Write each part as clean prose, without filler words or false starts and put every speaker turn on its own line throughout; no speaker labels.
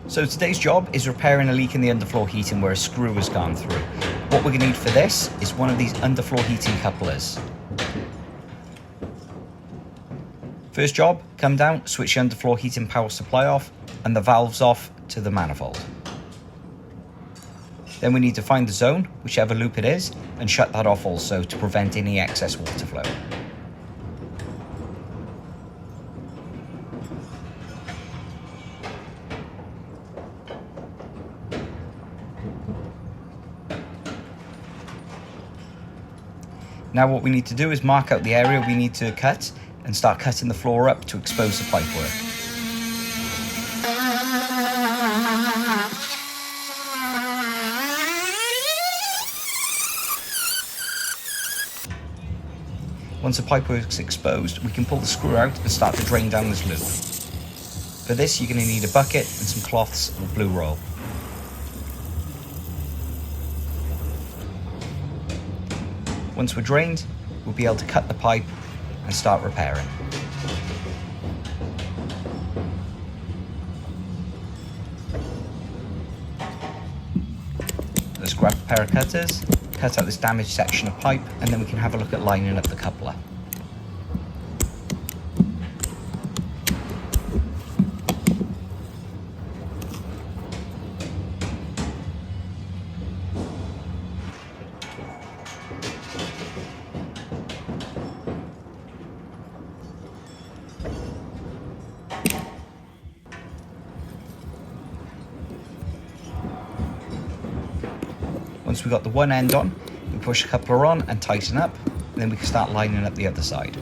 So today's job is repairing a leak in the underfloor heating where a screw has gone through. What we're going to need for this is one of these underfloor heating couplers. First job, come down, switch the underfloor heating power supply off and the valves off to the manifold. Then we need to find the zone, whichever loop it is, and shut that off also to prevent any excess water flow. Now what we need to do is mark out the area we need to cut and start cutting the floor up to expose the pipework. Once the pipework is exposed, we can pull the screw out and start to drain down this loop. For this, you're going to need a bucket and some cloths or blue roll. Once we're drained, we'll be able to cut the pipe and start repairing. Let's grab a pair of cutters, cut out this damaged section of pipe, and then we can have a look at lining up the coupler. Once we've got the one end on, we push the coupler on and tighten up, and then we can start lining up the other side.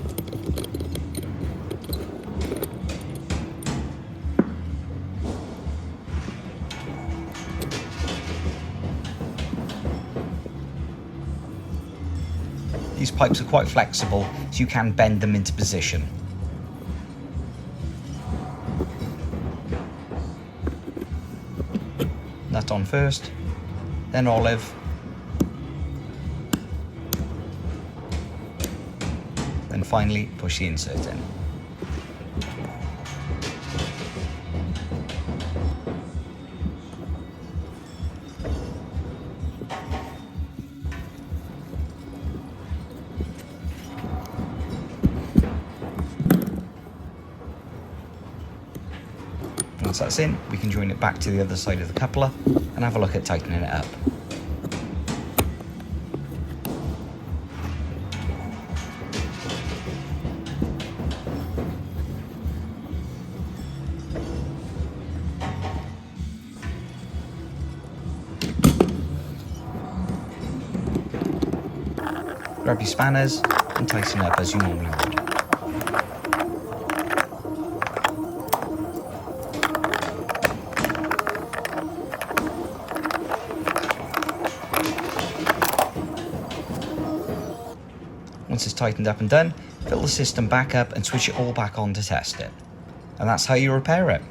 These pipes are quite flexible, so you can bend them into position. Nut on first, then olive, and finally push the insert in. Once that's in, we can join it back to the other side of the coupler and have a look at tightening it up. Grab your spanners and tighten up as you normally would. Once it's tightened up and done, fill the system back up and switch it all back on to test it. And that's how you repair it.